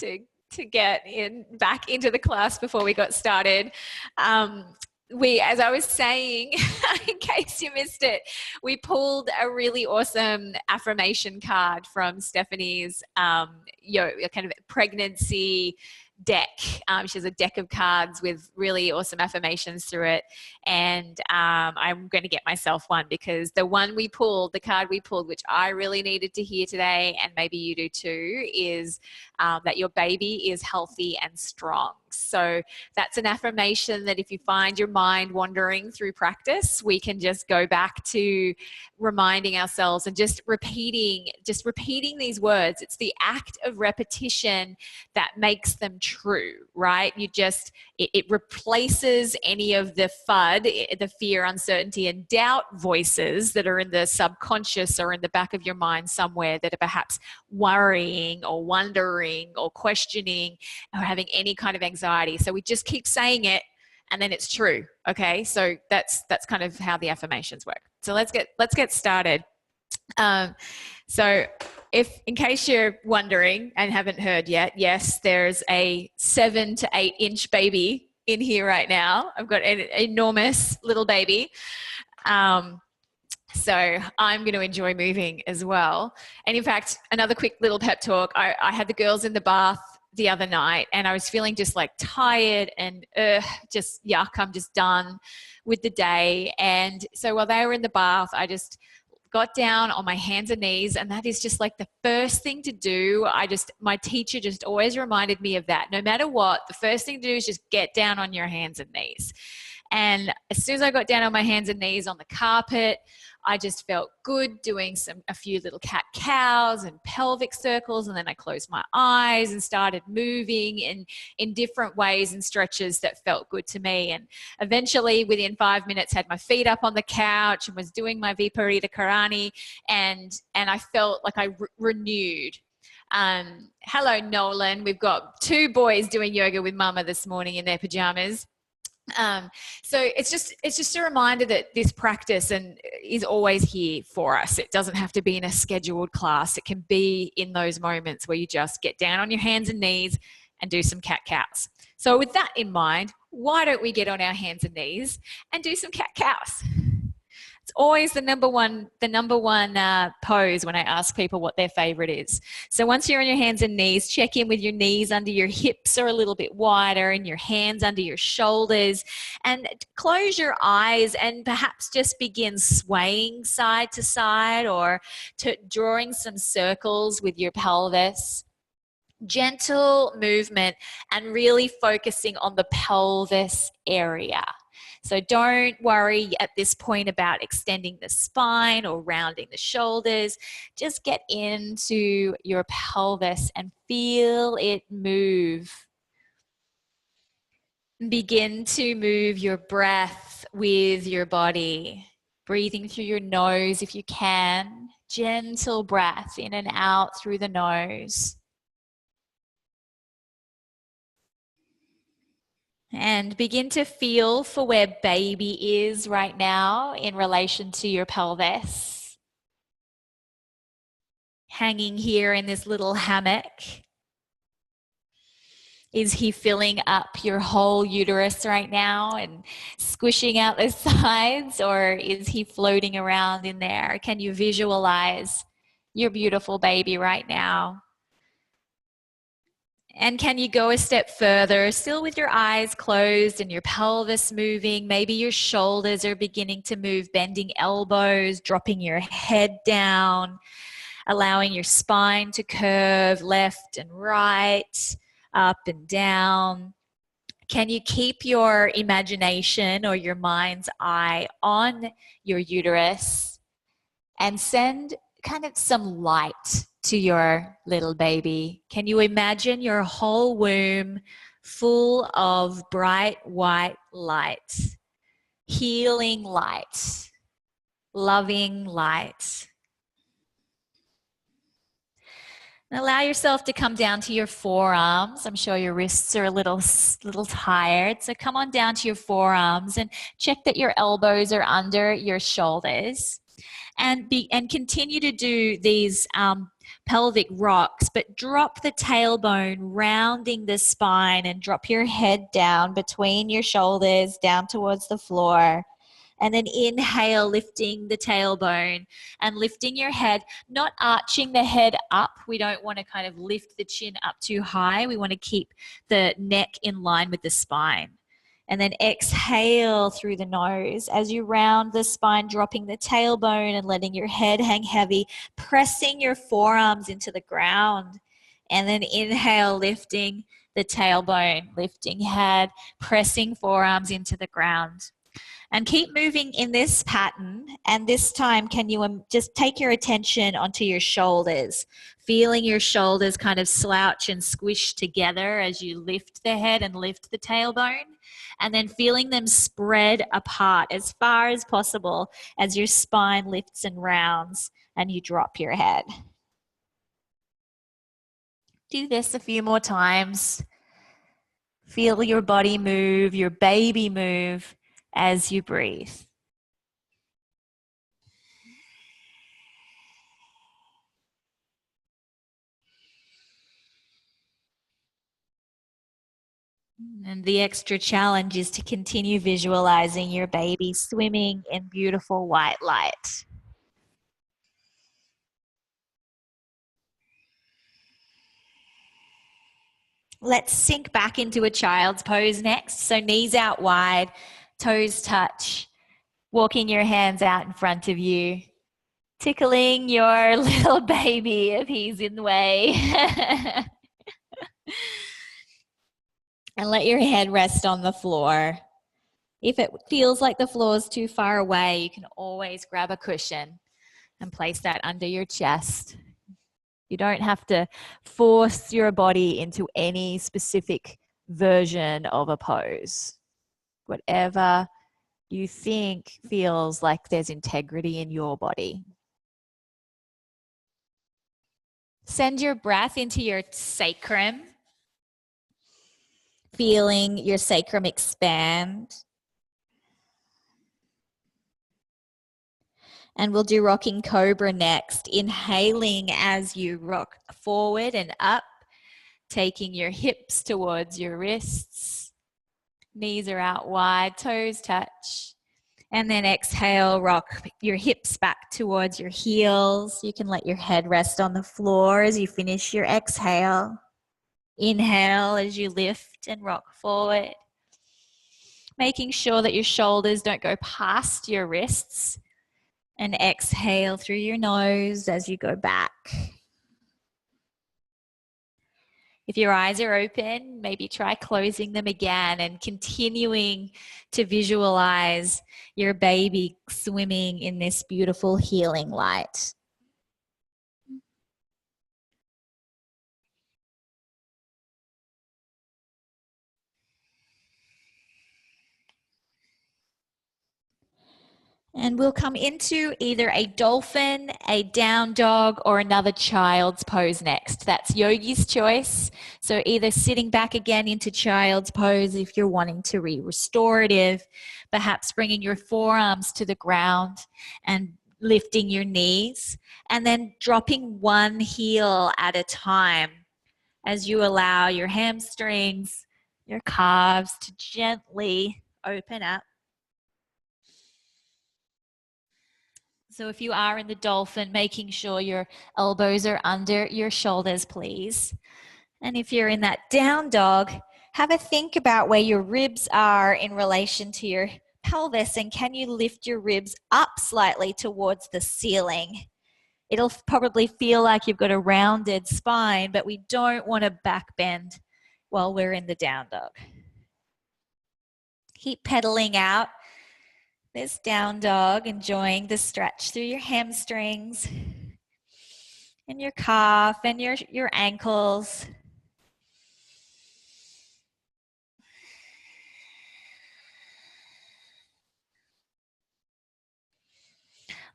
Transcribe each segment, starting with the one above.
to get back into the class before we got started. As I was saying, in case you missed it, we pulled a really awesome affirmation card from Stephanie's kind of pregnancy deck. She has a deck of cards with really awesome affirmations through it. And I'm going to get myself one, because the card we pulled, which I really needed to hear today, and maybe you do too, is that your baby is healthy and strong. So that's an affirmation that if you find your mind wandering through practice, we can just go back to reminding ourselves and just repeating these words. It's the act of repetition that makes them true, right? It replaces any of the FUD, the fear, uncertainty, and doubt voices that are in the subconscious or in the back of your mind somewhere that are perhaps worrying or wondering or questioning or having any kind of anxiety. So we just keep saying it, and then it's true. Okay, so that's kind of how the affirmations work. So let's get started. So in case you're wondering and haven't heard yet, yes, there's a 7 to 8 inch baby in here right now. I've got an enormous little baby. So I'm going to enjoy moving as well. And in fact, another quick little pep talk. I had the girls in the bath the other night, and I was feeling just like tired and just yuck, I'm just done with the day. And so while they were in the bath, I just got down on my hands and knees, and that is just like the first thing to do. My teacher just always reminded me of that. No matter what, the first thing to do is just get down on your hands and knees. And as soon as I got down on my hands and knees on the carpet, I just felt good doing a few little cat-cows and pelvic circles. And then I closed my eyes and started moving in different ways and stretches that felt good to me. And eventually within 5 minutes, had my feet up on the couch and was doing my Viparita Karani. And I felt like I renewed. Hello, Nolan. We've got 2 boys doing yoga with mama this morning in their pajamas. So it's just a reminder that this practice is always here for us. It doesn't have to be in a scheduled class. It can be in those moments where you just get down on your hands and knees and do some cat-cows. So with that in mind, why don't we get on our hands and knees and do some cat-cows? It's always the number one pose when I ask people what their favorite is. So once you're on your hands and knees, check in with your knees under your hips or a little bit wider, and your hands under your shoulders, and close your eyes and perhaps just begin swaying side to side or drawing some circles with your pelvis. Gentle movement and really focusing on the pelvis area. So don't worry at this point about extending the spine or rounding the shoulders. Just get into your pelvis and feel it move. Begin to move your breath with your body. Breathing through your nose if you can. Gentle breath in and out through the nose. And begin to feel for where baby is right now in relation to your pelvis. Hanging here in this little hammock. Is he filling up your whole uterus right now and squishing out the sides, or is he floating around in there? Can you visualize your beautiful baby right now? And can you go a step further, still with your eyes closed and your pelvis moving? Maybe your shoulders are beginning to move, bending elbows, dropping your head down, allowing your spine to curve left and right, up and down. Can you keep your imagination or your mind's eye on your uterus and send kind of some light to your little baby? Can you imagine your whole womb full of bright white light, healing light, loving light? And allow yourself to come down to your forearms. I'm sure your wrists are a little tired. So come on down to your forearms and check that your elbows are under your shoulders. And continue to do these pelvic rocks, but drop the tailbone, rounding the spine, and drop your head down between your shoulders, down towards the floor. And then inhale, lifting the tailbone and lifting your head, not arching the head up. We don't want to kind of lift the chin up too high. We want to keep the neck in line with the spine. And then exhale through the nose as you round the spine, dropping the tailbone and letting your head hang heavy, pressing your forearms into the ground. And then inhale, lifting the tailbone, lifting head, pressing forearms into the ground. And keep moving in this pattern. And this time, can you just take your attention onto your shoulders, feeling your shoulders kind of slouch and squish together as you lift the head and lift the tailbone, and then feeling them spread apart as far as possible as your spine lifts and rounds and you drop your head. Do this a few more times. Feel your body move, your baby move as you breathe. And the extra challenge is to continue visualizing your baby swimming in beautiful white light. Let's sink back into a child's pose next. So knees out wide, toes touch, walking your hands out in front of you, tickling your little baby if he's in the way. And let your head rest on the floor. If it feels like the floor is too far away, you can always grab a cushion and place that under your chest. You don't have to force your body into any specific version of a pose. Whatever you think feels like there's integrity in your body. Send your breath into your sacrum, feeling your sacrum expand. And we'll do rocking cobra next, inhaling as you rock forward and up, taking your hips towards your wrists. Knees are out wide, toes touch. And then exhale, rock your hips back towards your heels. You can let your head rest on the floor as you finish your exhale. Inhale as you lift and rock forward. Making sure that your shoulders don't go past your wrists. And exhale through your nose as you go back. If your eyes are open, maybe try closing them again and continuing to visualize your baby swimming in this beautiful healing light. And we'll come into either a dolphin, a down dog, or another child's pose next. That's yogi's choice. So either sitting back again into child's pose if you're wanting to be restorative, perhaps bringing your forearms to the ground and lifting your knees, and then dropping one heel at a time as you allow your hamstrings, your calves to gently open up. So if you are in the dolphin, making sure your elbows are under your shoulders, please. And if you're in that down dog, have a think about where your ribs are in relation to your pelvis, and can you lift your ribs up slightly towards the ceiling? It'll probably feel like you've got a rounded spine, but we don't want to back bend while we're in the down dog. Keep pedaling out this down dog, enjoying the stretch through your hamstrings and your calf and your ankles.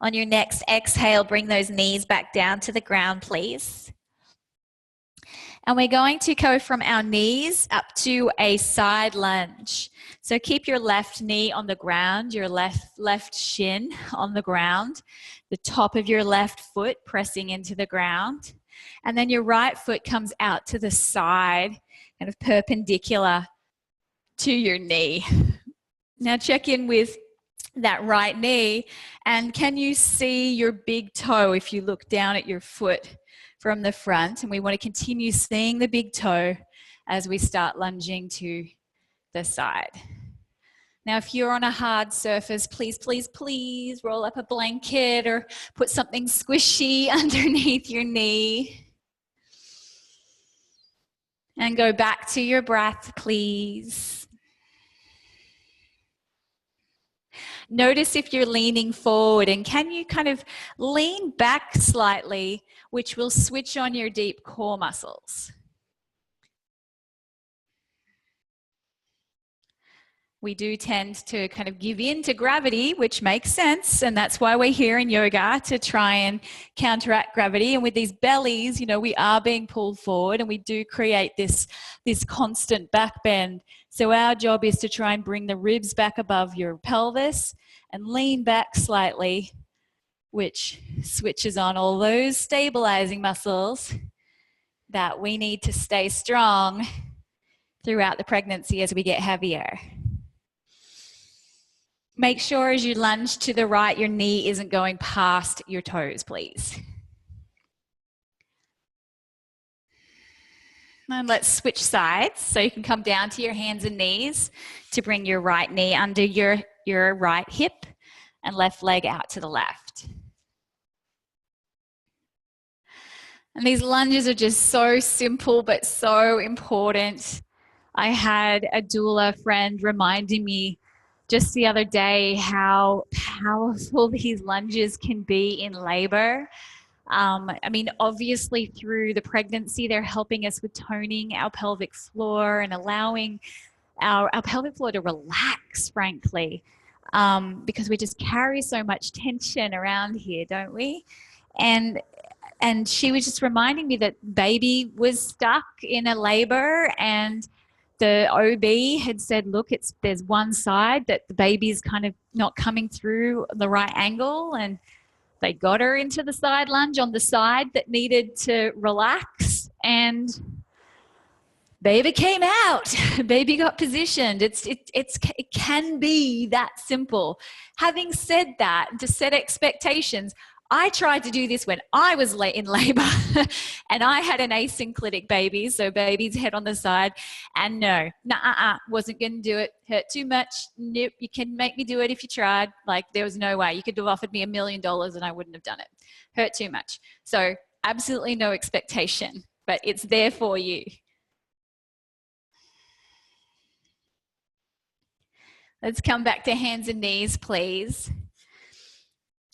On your next exhale, bring those knees back down to the ground, please. And we're going to go from our knees up to a side lunge. So keep your left knee on the ground, your left shin on the ground, the top of your left foot pressing into the ground. And then your right foot comes out to the side, kind of perpendicular to your knee. Now check in with that right knee, and can you see your big toe if you look down at your foot from the front? And we want to continue seeing the big toe as we start lunging to the side. Now, if you're on a hard surface, please, please, please roll up a blanket or put something squishy underneath your knee. And go back to your breath, please. Notice if you're leaning forward, and can you kind of lean back slightly, which will switch on your deep core muscles. We do tend to kind of give in to gravity, which makes sense, and that's why we're here in yoga, to try and counteract gravity. And with these bellies, you know, we are being pulled forward, and we do create this constant back bend. So our job is to try and bring the ribs back above your pelvis and lean back slightly, which switches on all those stabilizing muscles that we need to stay strong throughout the pregnancy as we get heavier. Make sure as you lunge to the right, your knee isn't going past your toes, please. And let's switch sides. So you can come down to your hands and knees to bring your right knee under your right hip and left leg out to the left. And these lunges are just so simple but so important. I had a doula friend reminding me just the other day how powerful these lunges can be in labor. I mean, obviously through the pregnancy, they're helping us with toning our pelvic floor and allowing our pelvic floor to relax, frankly, because we just carry so much tension around here, don't we? And she was just reminding me that baby was stuck in a labor, and the OB had said, look, there's one side that the baby's kind of not coming through the right angle, and they got her into the side lunge on the side that needed to relax, and baby came out. Baby got positioned. It can be that simple. Having said that, to set expectations, I tried to do this when I was in labor and I had an asynclitic baby, so baby's head on the side, and no, wasn't going to do it. Hurt too much. Nope, you can make me do it if you tried. Like, there was no way. You could have offered me $1 million and I wouldn't have done it. Hurt too much. So absolutely no expectation, but it's there for you. Let's come back to hands and knees, please.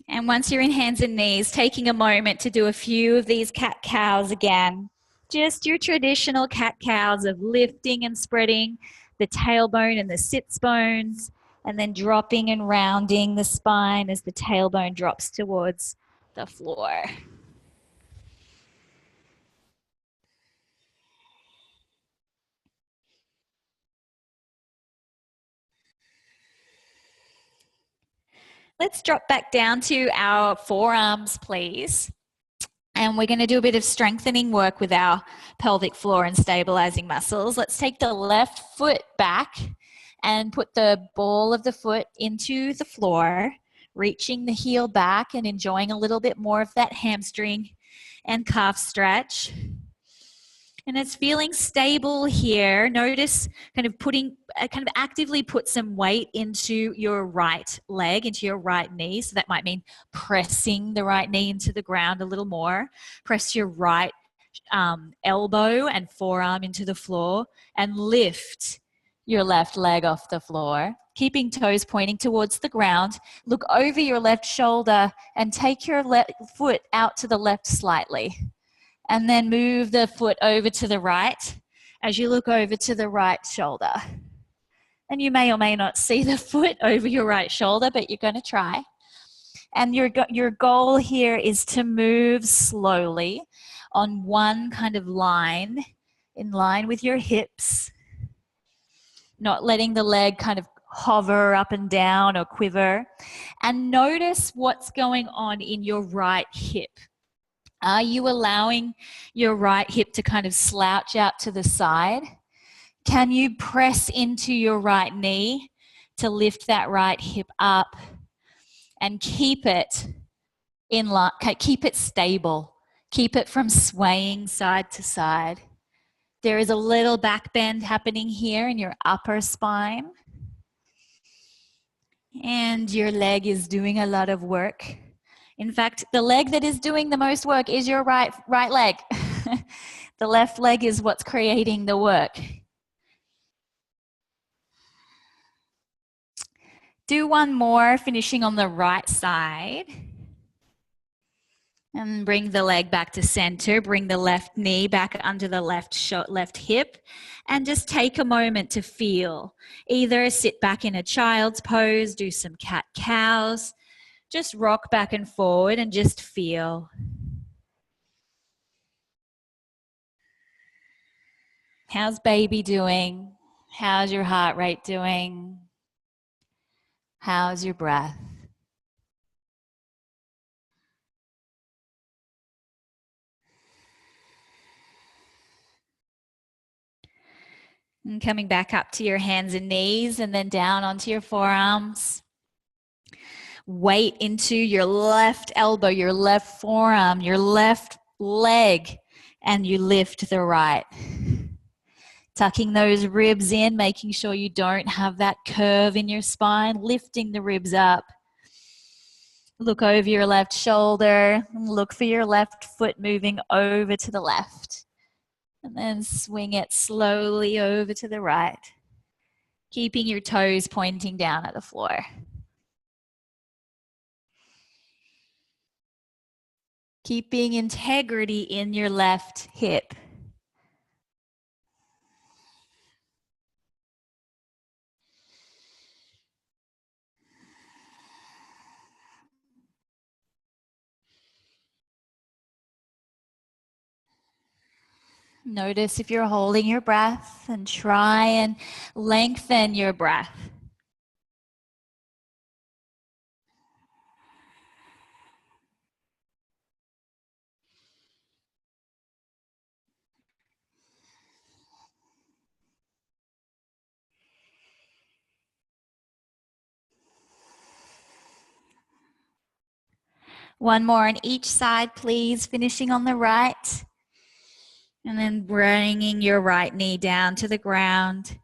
And once you're in hands and knees, taking a moment to do a few of these cat-cows again. Just your traditional cat-cows of lifting and spreading the tailbone and the sits bones, and then dropping and rounding the spine as the tailbone drops towards the floor. Let's drop back down to our forearms, please. And we're going to do a bit of strengthening work with our pelvic floor and stabilizing muscles. Let's take the left foot back and put the ball of the foot into the floor, reaching the heel back and enjoying a little bit more of that hamstring and calf stretch. And it's feeling stable here. Notice kind of actively put some weight into your right leg, into your right knee. So that might mean pressing the right knee into the ground a little more. Press your right elbow and forearm into the floor and lift your left leg off the floor. Keeping toes pointing towards the ground. Look over your left shoulder and take your left foot out to the left slightly. And then move the foot over to the right as you look over to the right shoulder. And you may or may not see the foot over your right shoulder, but you're going to try. And your goal here is to move slowly on one kind of line in line with your hips. Not letting the leg kind of hover up and down or quiver. And notice what's going on in your right hip. Are you allowing your right hip to kind of slouch out to the side? Can you press into your right knee to lift that right hip up and keep it in line, keep it stable, keep it from swaying side to side? There is a little back bend happening here in your upper spine. And your leg is doing a lot of work. In fact, the leg that is doing the most work is your right leg. The left leg is what's creating the work. Do one more, finishing on the right side. And bring the leg back to center. Bring the left knee back under the left hip. And just take a moment to feel. Either sit back in a child's pose, do some cat-cows. Just rock back and forward and just feel. How's baby doing? How's your heart rate doing? How's your breath? And coming back up to your hands and knees and then down onto your forearms. Weight into your left elbow, your left forearm, your left leg, and you lift the right. Tucking those ribs in, making sure you don't have that curve in your spine, lifting the ribs up. Look over your left shoulder, and look for your left foot moving over to the left. And then swing it slowly over to the right, keeping your toes pointing down at the floor. Keeping integrity in your left hip. Notice if you're holding your breath and try and lengthen your breath. One more on each side, please, finishing on the right. And then bringing your right knee down to the ground.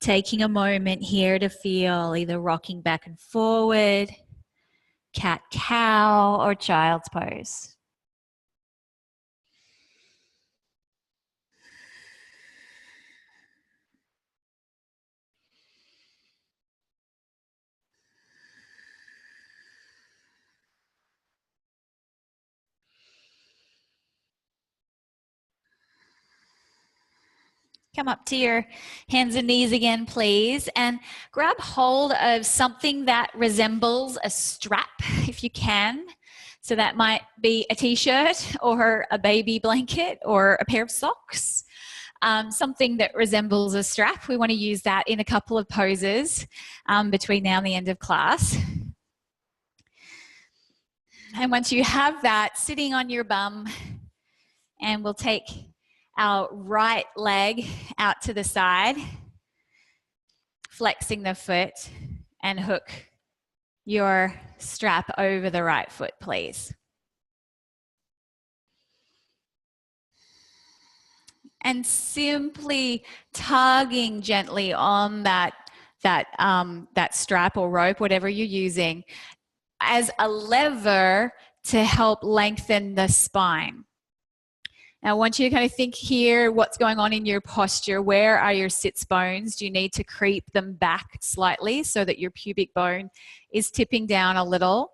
Taking a moment here to feel either rocking back and forward, cat-cow, or child's pose. Come up to your hands and knees again, please, and grab hold of something that resembles a strap, if you can. So that might be a t-shirt or a baby blanket or a pair of socks, something that resembles a strap. We want to use that in a couple of poses between now and the end of class. And once you have that, sitting on your bum, and we'll take our right leg out to the side, flexing the foot, and hook your strap over the right foot, please. And simply tugging gently on that strap or rope, whatever you're using, as a lever to help lengthen the spine. Now, I want you to kind of think here what's going on in your posture. Where are your sits bones? Do you need to creep them back slightly so that your pubic bone is tipping down a little?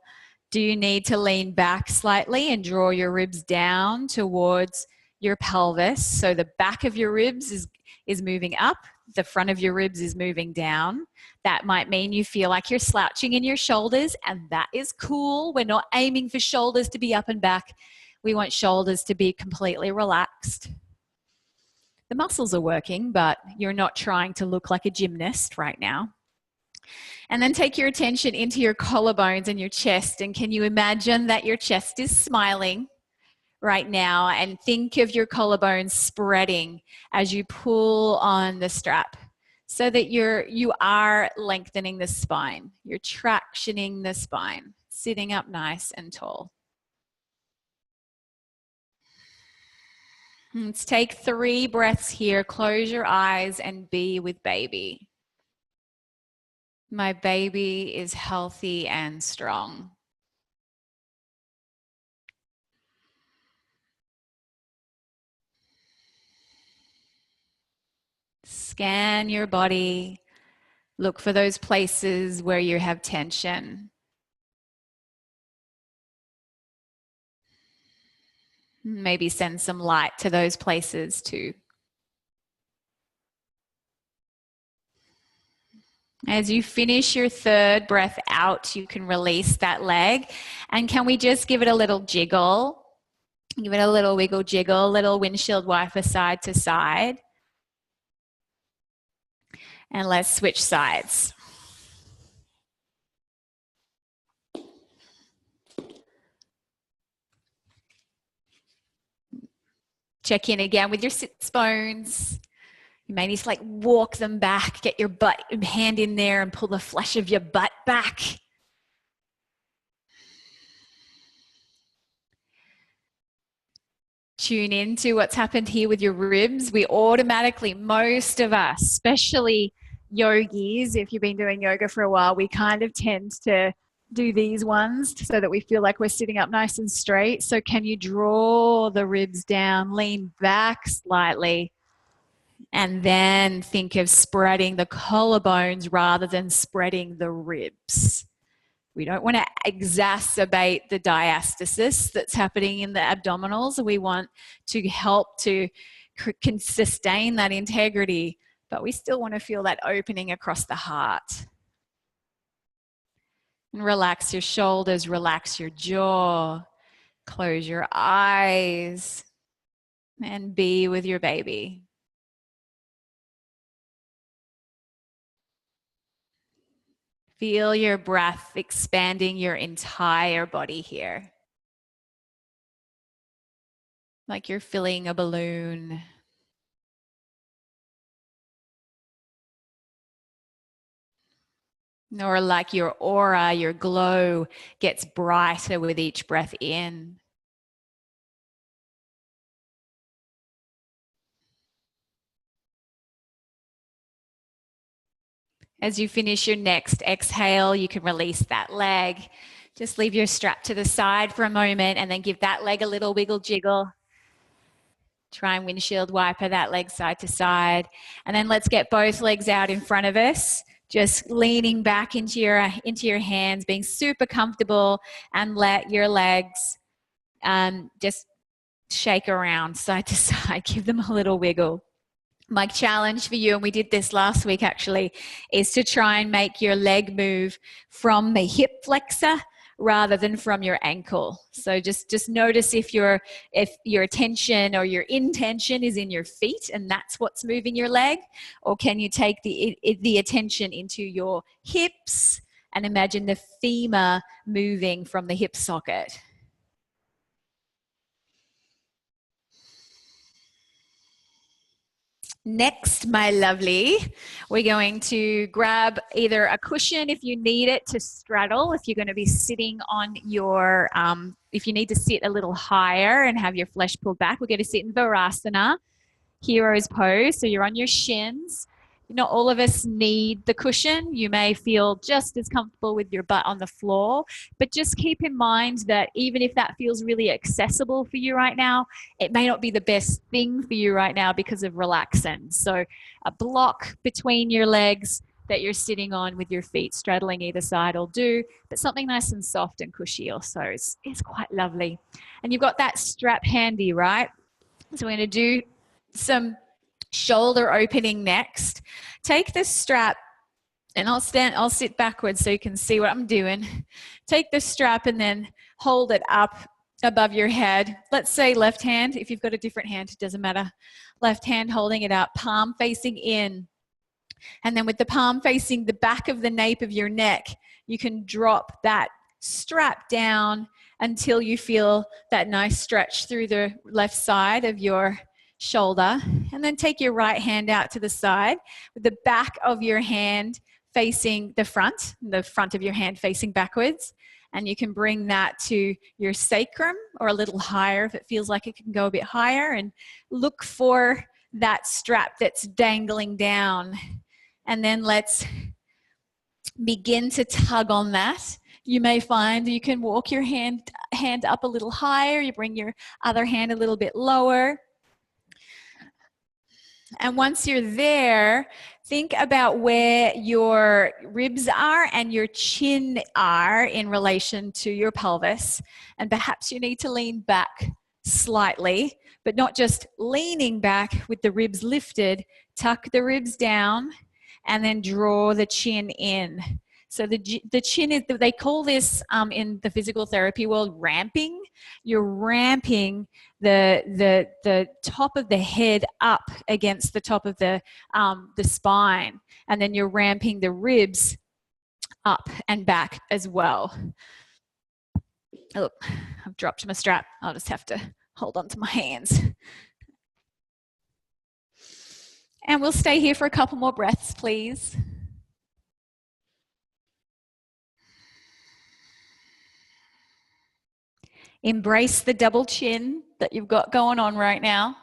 Do you need to lean back slightly and draw your ribs down towards your pelvis? So the back of your ribs is moving up, the front of your ribs is moving down. That might mean you feel like you're slouching in your shoulders, and that is cool. We're not aiming for shoulders to be up and back. We want shoulders to be completely relaxed. The muscles are working, but you're not trying to look like a gymnast right now. And then take your attention into your collarbones and your chest. And can you imagine that your chest is smiling right now? And think of your collarbones spreading as you pull on the strap, so that you are lengthening the spine. You're tractioning the spine, sitting up nice and tall. Let's take 3 breaths here. Close your eyes and be with baby. My baby is healthy and strong. Scan your body. Look for those places where you have tension. Maybe send some light to those places too. As you finish your 3rd breath out, you can release that leg. And can we just give it a little jiggle? Give it a little wiggle jiggle, little windshield wiper side to side. And let's switch sides. Check in again with your sits bones. You may need to like walk them back, get your butt hand in there and pull the flesh of your butt back. Tune into what's happened here with your ribs. We automatically, most of us, especially yogis, if you've been doing yoga for a while, we kind of tend to do these ones so that we feel like we're sitting up nice and straight. So can you draw the ribs down, lean back slightly, and then think of spreading the collarbones rather than spreading the ribs. We don't want to exacerbate the diastasis that's happening in the abdominals. We want to help to sustain that integrity, but we still want to feel that opening across the heart. And relax your shoulders, relax your jaw, close your eyes, and be with your baby. Feel your breath expanding your entire body here. Like you're filling a balloon. Or like your aura, your glow gets brighter with each breath in. As you finish your next exhale, you can release that leg. Just leave your strap to the side for a moment and then give that leg a little wiggle jiggle. Try and windshield wiper that leg side to side. And then let's get both legs out in front of us. Just leaning back into your hands, being super comfortable, and let your legs just shake around side to side. Give them a little wiggle. My challenge for you, and we did this last week actually, is to try and make your leg move from the hip flexor rather than from your ankle. So just notice if your attention or your intention is in your feet and that's what's moving your leg, or can you take the attention into your hips and imagine the femur moving from the hip socket. Next, my lovely, we're going to grab either a cushion if you need it to straddle, if you're going to be sitting on your, if you need to sit a little higher and have your flesh pulled back, we're going to sit in Virasana, hero's pose. So you're on your shins. Not all of us need the cushion. You may feel just as comfortable with your butt on the floor, but just keep in mind that even if that feels really accessible for you right now, it may not be the best thing for you right now because of relaxin. So a block between your legs that you're sitting on with your feet straddling either side will do, but something nice and soft and cushy also is quite lovely. And you've got that strap handy, right? So we're going to do some shoulder opening next. Take the strap, and I'll sit backwards so you can see what I'm doing. Take the strap and then hold it up above your head. Let's say left hand. If you've got a different hand, it doesn't matter. Left hand holding it up, palm facing in. And then with the palm facing the back of the nape of your neck, you can drop that strap down until you feel that nice stretch through the left side of your shoulder. And then take your right hand out to the side with the back of your hand facing the front of your hand facing backwards. And you can bring that to your sacrum or a little higher if it feels like it can go a bit higher, and look for that strap that's dangling down. And then let's begin to tug on that. You may find you can walk your hand up a little higher. You bring your other hand a little bit lower. And once you're there, think about where your ribs are and your chin are in relation to your pelvis. And perhaps you need to lean back slightly, but not just leaning back with the ribs lifted. Tuck the ribs down and then draw the chin in. So the chin is, they call this in the physical therapy world, ramping. You're ramping the top of the head up against the top of the spine, and then you're ramping the ribs up and back as well. Oh, I've dropped my strap. I'll just have to hold on to my hands. And we'll stay here for a couple more breaths, please. Embrace the double chin that you've got going on right now.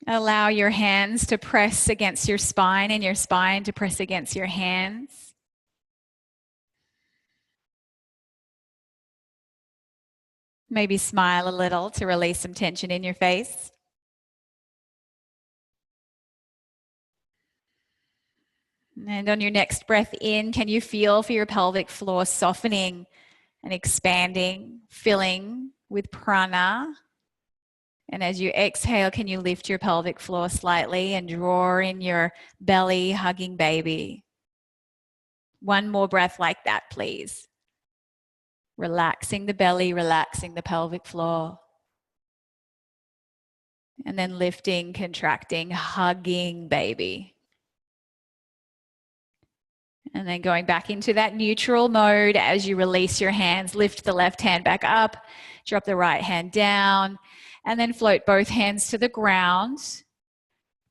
Allow your hands to press against your spine and your spine to press against your hands. Maybe smile a little to release some tension in your face. And on your next breath in, can you feel for your pelvic floor softening and expanding, filling with prana? And as you exhale, can you lift your pelvic floor slightly and draw in your belly, hugging baby? One more breath like that, please. Relaxing the belly, relaxing the pelvic floor. And then lifting, contracting, hugging baby. And then going back into that neutral mode as you release your hands, lift the left hand back up, drop the right hand down, and then float both hands to the ground.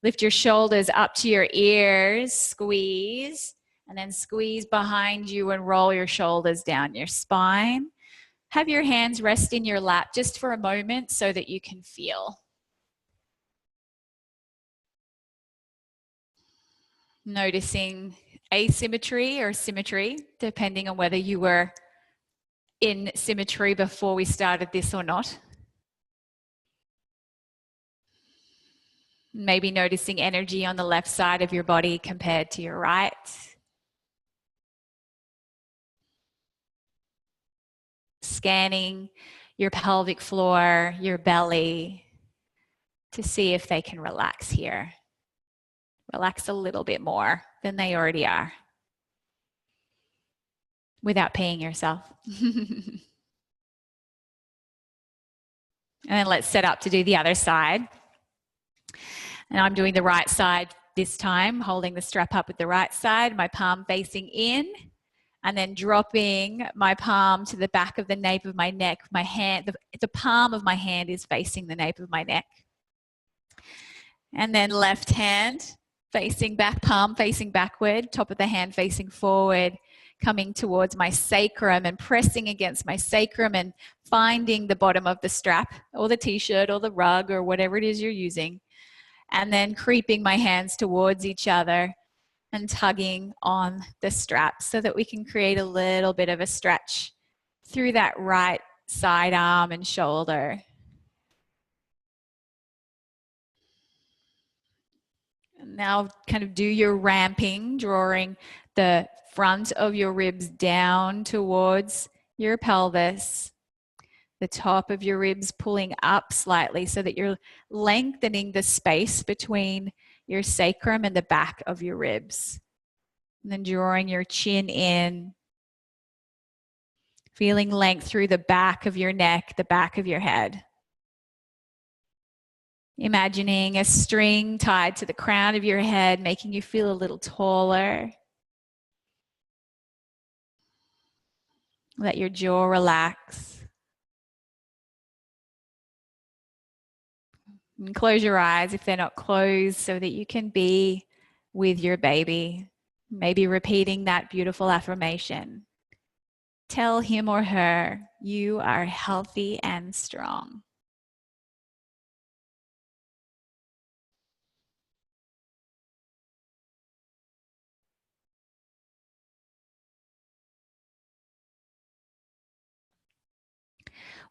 Lift your shoulders up to your ears, squeeze, and then squeeze behind you and roll your shoulders down your spine. Have your hands rest in your lap just for a moment so that you can feel. Noticing asymmetry or symmetry, depending on whether you were in symmetry before we started this or not. Maybe noticing energy on the left side of your body compared to your right. Scanning your pelvic floor, your belly, to see if they can relax here. Relax a little bit more than they already are, without peeing yourself. And then let's set up to do the other side. And I'm doing the right side this time, holding the strap up with the right side, my palm facing in, and then dropping my palm to the back of the nape of my neck. My hand, the palm of my hand is facing the nape of my neck. And then left hand facing back, palm facing backward, top of the hand facing forward, coming towards my sacrum and pressing against my sacrum and finding the bottom of the strap or the t-shirt or the rug or whatever it is you're using. And then creeping my hands towards each other and tugging on the strap so that we can create a little bit of a stretch through that right side arm and shoulder. Now kind of do your ramping, drawing the front of your ribs down towards your pelvis, the top of your ribs pulling up slightly so that you're lengthening the space between your sacrum and the back of your ribs. And then drawing your chin in, feeling length through the back of your neck, the back of your head. Imagining a string tied to the crown of your head, making you feel a little taller. Let your jaw relax. And close your eyes if they're not closed so that you can be with your baby. Maybe repeating that beautiful affirmation. Tell him or her, you are healthy and strong.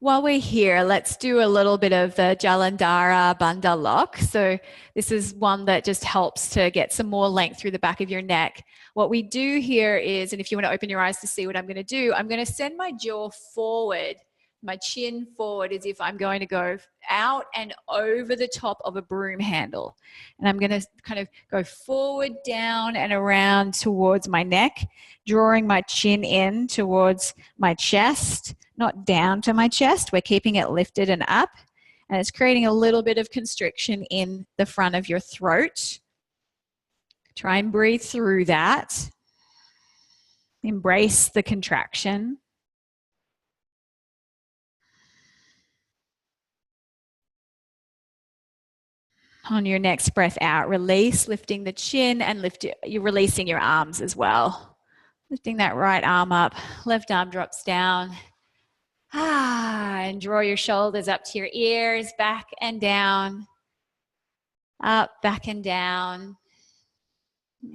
While we're here, let's do a little bit of the jalandhara bandha lock. So this is one that just helps to get some more length through the back of your neck. What we do here is, and if you want to open your eyes to see what I'm going to do, I'm going to send my jaw forward, my chin forward, as if I'm going to go out and over the top of a broom handle. And I'm going to kind of go forward, down, and around towards my neck, drawing my chin in towards my chest, not down to my chest. We're keeping it lifted and up. And it's creating a little bit of constriction in the front of your throat. Try and breathe through that. Embrace the contraction. On your next breath out, release, lifting the chin, and you're releasing your arms as well. Lifting that right arm up, left arm drops down. And draw your shoulders up to your ears, back and down. Up, back and down.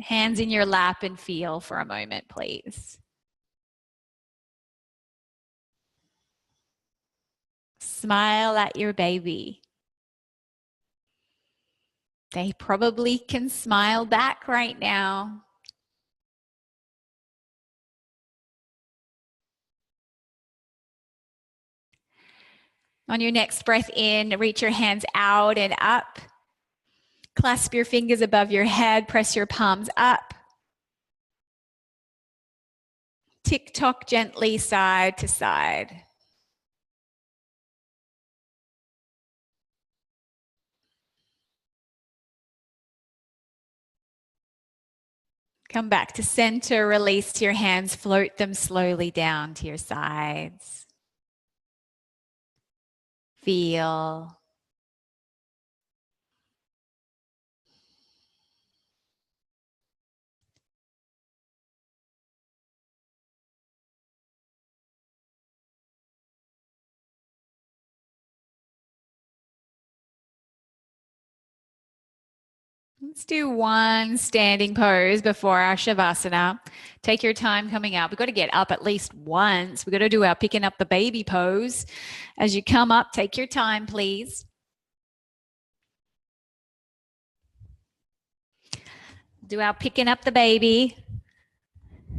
Hands in your lap and feel for a moment, please. Smile at your baby. They probably can smile back right now. On your next breath in, reach your hands out and up. Clasp your fingers above your head, press your palms up. Tick-tock gently side to side. Come back to center, release your hands, float them slowly down to your sides. Feel. Let's do one standing pose before our Shavasana. Take your time coming out. We've got to get up at least once. We've got to do our picking up the baby pose. As you come up, take your time, please. Do our picking up the baby.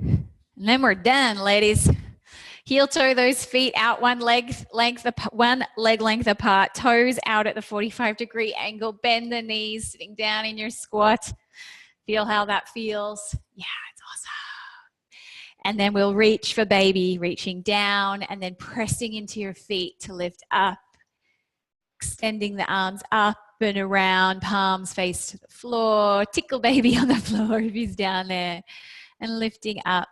And then we're done, ladies. Heel toe those feet out one leg length apart, toes out at the 45-degree angle. Bend the knees, sitting down in your squat. Feel how that feels. Yeah, it's awesome. And then we'll reach for baby, reaching down and then pressing into your feet to lift up. Extending the arms up and around, palms face to the floor. Tickle baby on the floor if he's down there. And lifting up.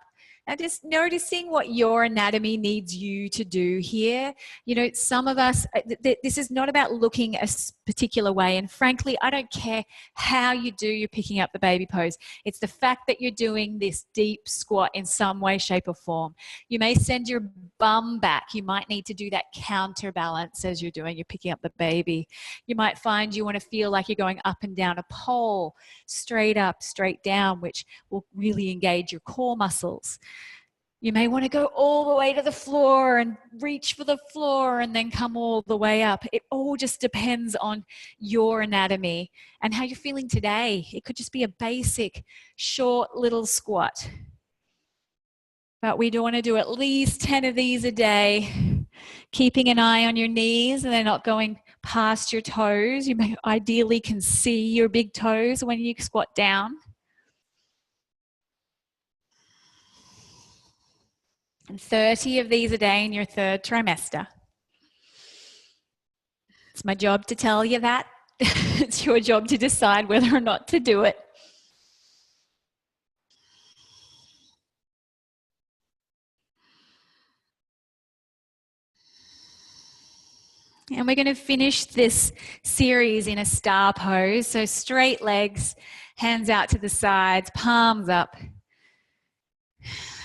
And just noticing what your anatomy needs you to do here. You know, some of us, this is not about looking a particular way. And frankly, I don't care how you do your picking up the baby pose. It's the fact that you're doing this deep squat in some way, shape, or form. You may send your bum back. You might need to do that counterbalance as you're doing your picking up the baby. You might find you want to feel like you're going up and down a pole, straight up, straight down, which will really engage your core muscles. You may want to go all the way to the floor and reach for the floor and then come all the way up. It all just depends on your anatomy and how you're feeling today. It could just be a basic, short little squat. But we do want to do at least 10 of these a day, keeping an eye on your knees and they're not going past your toes. You may ideally can see your big toes when you squat down. and 30 of these a day in your third trimester. It's my job to tell you that. It's your job to decide whether or not to do it. And we're going to finish this series in a star pose. So straight legs, hands out to the sides, palms up.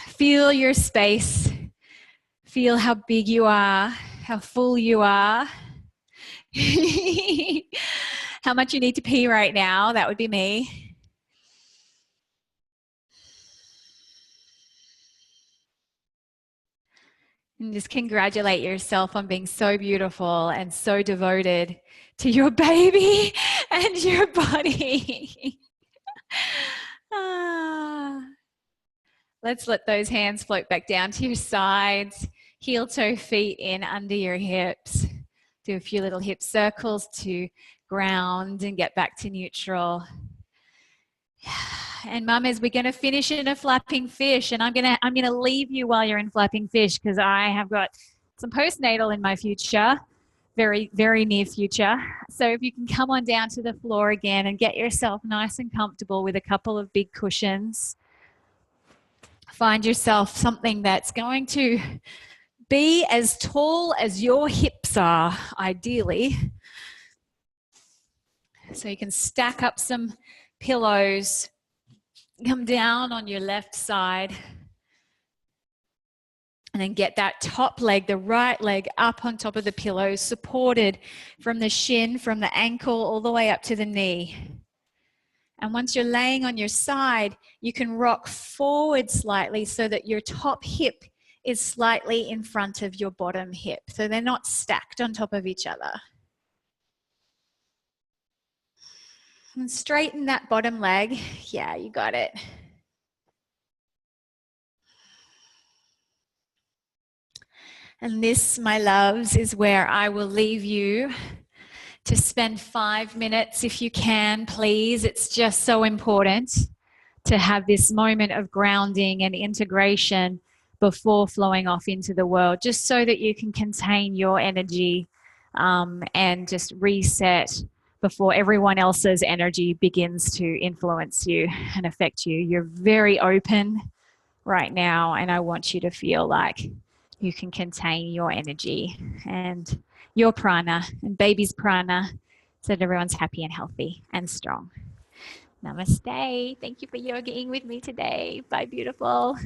Feel your space. Feel how big you are, how full you are. How much you need to pee right now, that would be me. And just congratulate yourself on being so beautiful and so devoted to your baby and your body. Let's let those hands float back down to your sides. Heel toe feet in under your hips. Do a few little hip circles to ground and get back to neutral. And mamas, we're going to finish in a flapping fish, and I'm going to leave you while you're in flapping fish because I have got some postnatal in my future, very, very near future. So if you can come on down to the floor again and get yourself nice and comfortable with a couple of big cushions. Find yourself something that's going to be as tall as your hips are, ideally. So you can stack up some pillows. Come down on your left side and then get that top leg, the right leg, up on top of the pillow, supported from the shin, from the ankle, all the way up to the knee. And once you're laying on your side, you can rock forward slightly so that your top hip is slightly in front of your bottom hip. So they're not stacked on top of each other. And straighten that bottom leg. Yeah, you got it. And this, my loves, is where I will leave you to spend 5 minutes if you can, please. It's just so important to have this moment of grounding and integration before flowing off into the world, just so that you can contain your energy and just reset before everyone else's energy begins to influence you and affect you. You're very open right now, and I want you to feel like you can contain your energy and your prana and baby's prana so that everyone's happy and healthy and strong. Namaste. Thank you for yogaing with me today. Bye, beautiful.